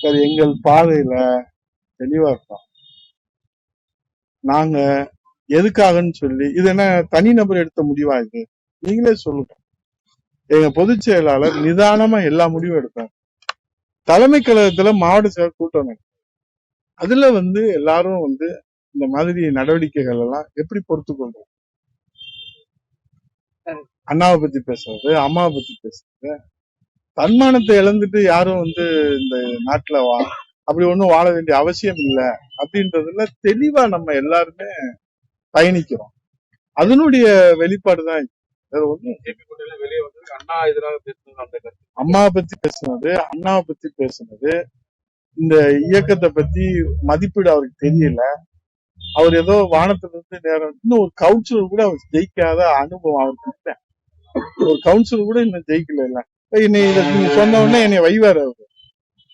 எங்கள் பாதையில தெளிவா இருக்கோம். நாங்க எதுக்காகன்னு சொல்லி இது என்ன தனிநபர் எடுத்த முடிவா இது? நீங்களே சொல்லுங்க. எங்க பொதுச் செயலாளர் நிதானமா எல்லா முடிவும் எடுத்தார். தலைமை கழகத்துல மாவட்ட செயலர் கூட்டம் நடக்கும். அதுல எல்லாரும் இந்த மாதிரி நடவடிக்கைகள் எல்லாம் எப்படி பொறுத்து கொள்றோம்? அண்ணாவை பத்தி பேசுறது, அம்மாவை பத்தி பேசுறது, தன்மானத்தை இழந்துட்டு யாரும் இந்த நாட்டுல அப்படி ஒண்ணும் வாழ வேண்டிய அவசியம் இல்லை அப்படின்றதுல தெளிவா நம்ம எல்லாருமே பயணிக்கிறோம். அதனுடைய வெளிப்பாடுதான் வெளியே வந்து அண்ணா எதிராக பேசுனது, அம்மாவை பத்தி பேசுனது, அண்ணாவை பத்தி பேசுனது, இந்த இயக்கத்தை பத்தி மதிப்பீடு அவருக்கு தெரியல. அவர் ஏதோ வானத்துல இருந்து நேரம் இன்னும் ஒரு கவுன்சிலர் கூட அவர் ஜெயிக்காத அனுபவம் அவருக்கு இல்லை. ஒரு கவுன்சிலர் கூட இன்னும் ஜெயிக்கல. இல்ல என்னை நீங்க சொன்ன உடனே என்னை வைவாரு அவரு.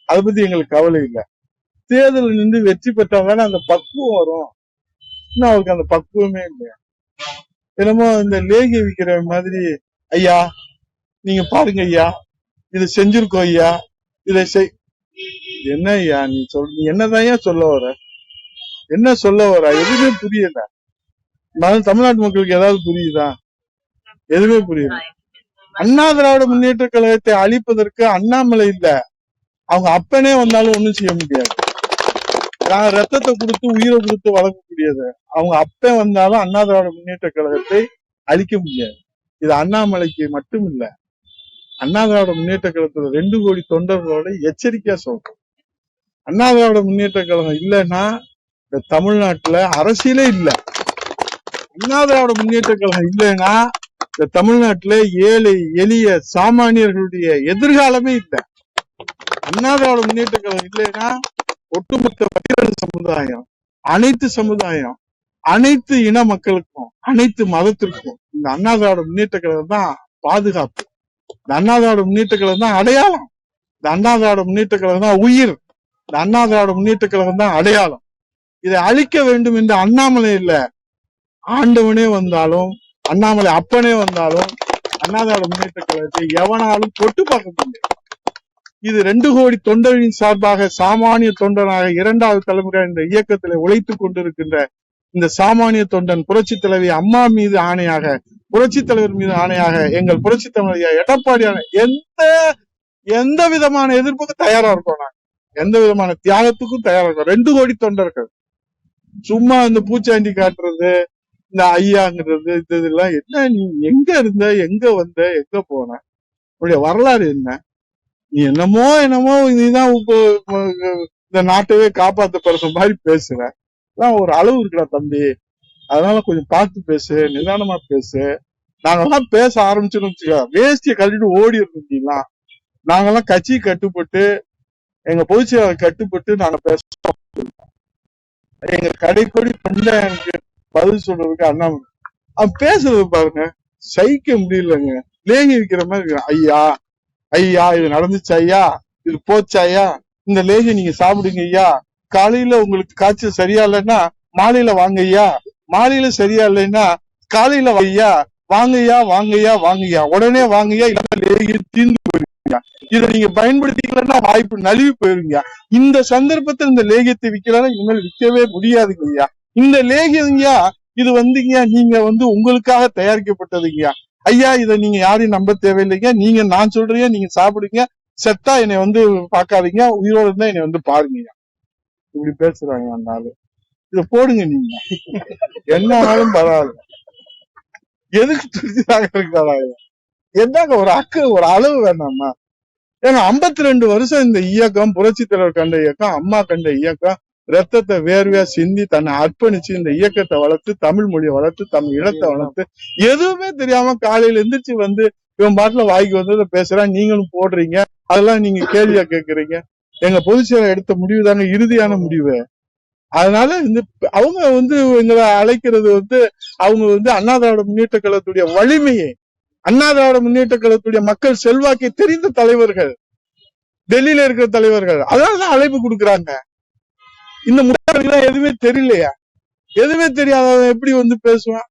அதை பத்தி எங்களுக்கு கவலை இல்லை. தேர்தல் நின்று வெற்றி பெற்றவங்க அந்த பக்குவம் வரும். இன்னும் அவருக்கு அந்த பக்குவமே இல்லையா? என்னமோ இந்த லேகிய விக்கிற மாதிரி, ஐயா நீங்க பாருங்க ஐயா, இதை செஞ்சிருக்கோம் ஐயா, இதை என்ன ஐயா நீ என்னதான் சொல்ல வர? என்ன சொல்ல வர? எதுவுமே புரியல. தமிழ்நாட்டு மக்களுக்கு ஏதாவது புரியுதா? எதுவுமே புரியல. அண்ணா திராவிட முன்னேற்ற கழகத்தை அழிப்பதற்கு அண்ணாமலை இல்ல, அவங்க அப்பனே வந்தாலும் ஒண்ணும் செய்ய முடியாது. நான் ரத்தத்தை கொடுத்து உயிரை கொடுத்து வளர்க்கக்கூடியது. அவங்க அப்பன் வந்தாலும் அண்ணா திராவிட முன்னேற்ற கழகத்தை அழிக்க முடியாது. இது அண்ணாமலைக்கு மட்டும் இல்ல, அண்ணா திராவிட முன்னேற்ற கழகத்துல 2 கோடி தொண்டர்களோட எச்சரிக்கையா சொல்றோம். அண்ணா திராவிட முன்னேற்ற கழகம் இல்லைன்னா இந்த தமிழ்நாட்டுல அரசியலே இல்ல. அண்ணா திராவிட முன்னேற்ற கழகம் இல்லைன்னா இந்த தமிழ்நாட்டுல ஏழை எளிய சாமானியர்களுடைய எதிர்காலமே இல்லை. அண்ணா திராவிட முன்னேற்ற கழகம் இல்லைன்னா ஒட்டுமொத்த பட்டியல் சமுதாயம், அனைத்து சமுதாயம், அனைத்து இன மக்களுக்கும், அனைத்து மதத்திற்கும் இந்த அண்ணா திராவிட முன்னேற்ற கழகம் தான் பாதுகாப்பு. இந்த அண்ணா திராவிட முன்னேற்ற கழகம் தான் அடையாளம். இந்த அண்ணா திராவிட முன்னேற்ற கழகம் தான் உயிர். இந்த அண்ணா திராவிட முன்னேற்ற கழகம் தான் அடையாளம். இதை அழிக்க வேண்டும் என்று அண்ணாமலை இல்ல, ஆண்டவனே வந்தாலும், அண்ணாமலை அப்பனே வந்தாலும் அண்ணா திராவிட முன்னேற்ற கழகத்தை எவனாலும் தொட்டு பார்க்க முடியாது. இது 2 கோடி தொண்டர்களின் சார்பாக சாமானிய தொண்டனாக 2வது தலைமுறை இந்த இயக்கத்தில் உழைத்துக் கொண்டிருக்கின்ற இந்த சாமானிய தொண்டன் புரட்சி தலைவி அம்மா மீது ஆணையாக, புரட்சி தலைவர் மீது ஆணையாக, எங்கள் புரட்சி தலைவர் எடப்பாடியான எந்த விதமான எதிர்ப்புக்கும் தயாரா இருக்கோம். நாங்க எந்த விதமான தியாகத்துக்கும் தயாரா இருக்கோம். 2 கோடி தொண்டர்கள் சும்மா இந்த பூச்சாண்டி காட்டுறது, இந்த ஐயாங்கிறது, இதெல்லாம் என்ன? நீ எங்க இருந்த, எங்க வந்த, எங்க போன, உன்னுடைய வரலாறு என்ன? நீ என்னமோ நீதான் இந்த நாட்டவே காப்பாத்த பெருச மாதிரி பேசுற. ஒரு அளவு இருக்குடா தம்பி. அதனால கொஞ்சம் பார்த்து பேசு, நிதானமா பேசு. நாங்கெல்லாம் பேச ஆரம்பிச்சோன்னு வச்சுக்கோ, வேஷ்டியை கட்டிட்டு ஓடி இருந்தீங்களா? நாங்கெல்லாம் கட்சி கட்டுப்பட்டு, எங்க பொதுச்செயலாளர் கட்டுப்பட்டு நாங்க பேச, எங்க கடைக்கோடி தொண்டை எனக்கு பதில் சொல்றதுக்கு அண்ணாமலை அவன் பேசுறது பாருங்க, சகிக்க முடியலங்க. லேகி விக்கிற மாதிரி. ஐயா ஐயா இது நடந்துச்சு ஐயா, இது போச்சு ஐயா, இந்த லேகி நீங்க சாப்பிடுங்க ஐயா, காலையில உங்களுக்கு காய்ச்சல் சரியா இல்லைன்னா மாலையில வாங்க ஐயா, மாலையில சரியா இல்லைன்னா காலையில ஐயா, வாங்கய்யா வாங்கய்யா வாங்கய்யா, உடனே வாங்கய்யா, இல்ல லேகி தீர்ந்து போயிருங்க. இதை நீங்க பயன்படுத்திக்கலன்னா வாய்ப்பு நழுவி போயிருங்க. இந்த சந்தர்ப்பத்தில் இந்த லேகியத்தை விற்கலன்னா இனிமேல் விற்கவே முடியாதுங்க ஐயா. இந்த லேகியங்கய்யா இது நீங்க உங்களுக்காக தயாரிக்கப்பட்டதுங்கய்யா. ஐயா இதை நீங்க யாரையும் நம்ப தேவையில்லைங்க. நீங்க நான் சொல்றீங்க, நீங்க சாப்பிடுங்க, செத்தா என்னை பாக்காதீங்க, உயிரோடு இருந்தா என்னை பாருங்க. இப்படி பேசுறாங்க அந்த ஆளு. இத போடுங்க நீங்க, என்ன ஆனாலும் பரவாயில்ல. எதுக்கு துடிச்சாங்க இருக்காங்க? என்னங்க ஒரு அளவு வேணாமா? ஏன்னா 52 வருஷம் இந்த இயக்கம், புரட்சி தலைவர் கண்ட இயக்கம், அம்மா கண்ட இயக்கம், ரத்தத்தை வேர்வையா சிந்தி தன்னை அர்ப்பணிச்சு இந்த இயக்கத்தை வளர்த்து, தமிழ் மொழியை வளர்த்து, தமிழ் இனத்தை வளர்த்து, எதுவுமே தெரியாம காலையில எந்திரிச்சு இவன் பாட்டுல வாய்க்கு வந்ததை பேசுறான். நீங்களும் போடுறீங்க, அதெல்லாம் நீங்க கேள்வியா கேட்கறீங்க. எங்க பொதுச்செயலர் எடுத்த முடிவு தாங்க இறுதியான முடிவு. அதனால அவங்க எங்களை அழைக்கிறது அவங்க அண்ணா திராவிட முன்னேற்ற கழகத்துடைய வலிமையை, அண்ணா திராவிட முன்னேற்ற கழகத்துடைய மக்கள் செல்வாக்கை தெரிந்த தலைவர்கள், டெல்லியில இருக்கிற தலைவர்கள், அதனாலதான் அழைப்பு கொடுக்குறாங்க. இந்த முன்னாடி எதுவுமே தெரியலையா? எதுவுமே தெரியாத எப்படி பேசுவான்?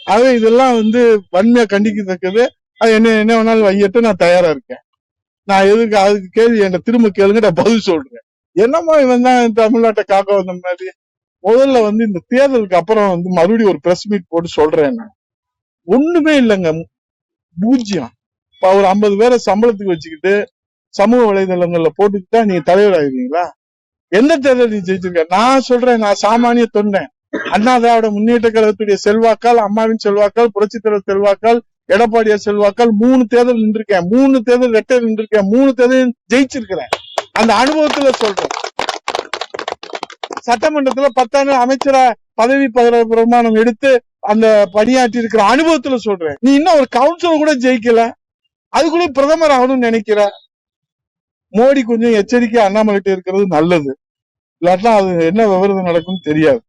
ஆக இதெல்லாம் வன்மையா கண்டிக்கத்தக்கது. அது என்ன வேணாலும் வையட்டு, நான் தயாரா இருக்கேன். நான் எதுக்கு அதுக்கு கேள்வி என்ன திரும்ப கேளுங்க, நான் பதில் சொல்றேன். என்னமோ இவன் தான் தமிழ்நாட்டை காக்க வந்த மாதிரி. முதல்ல இந்த தேர்தலுக்கு அப்புறம் மறுபடியும் ஒரு பிரஸ் மீட் போட்டு சொல்றேன். நான் ஒண்ணுமே இல்லைங்க, பூஜ்ஜியம். இப்ப ஒரு 50 பேரை சம்பளத்துக்கு வச்சுக்கிட்டு சமூக வலைதளங்கள்ல போட்டுக்கிட்டா நீங்க தலைவர் ஆயிருவீங்களா? எந்த தேர்தல் நீ ஜெயிச்சிருக்க? நான் சொல்றேன், நான் சாமானிய தொண்டேன். அண்ணா திராவிட முன்னேற்ற கழகத்துடைய செல்வாக்கால், அம்மாவின் செல்வாக்கால், புரட்சித்தலைவர் செல்வாக்கால், எடப்பாடியார் செல்வாக்கால் 3 தேர்தல் நின்றுருக்கேன், 3 தேர்தல் ரெட்டை நின்றுருக்கேன், 3 தேர்தல் ஜெயிச்சிருக்கிறேன். அந்த அனுபவத்துல சொல்றேன். சட்டமன்றத்துல 10 ஆண்டு அமைச்சரா பதவி பிரமாணம் எடுத்து அந்த பணியாற்றி இருக்கிற அனுபவத்துல சொல்றேன். நீ இன்னும் ஒரு கவுன்சிலர் கூட ஜெயிக்கல, அதுக்குள்ள பிரதமர் ஆகணும்னு நினைக்கிற. மோடி கொஞ்சம் எச்சரிக்கை அண்ணாமலை இருக்கிறது நல்லது, இல்லாட்டா அது என்ன விவரம் நடக்கும் தெரியாது.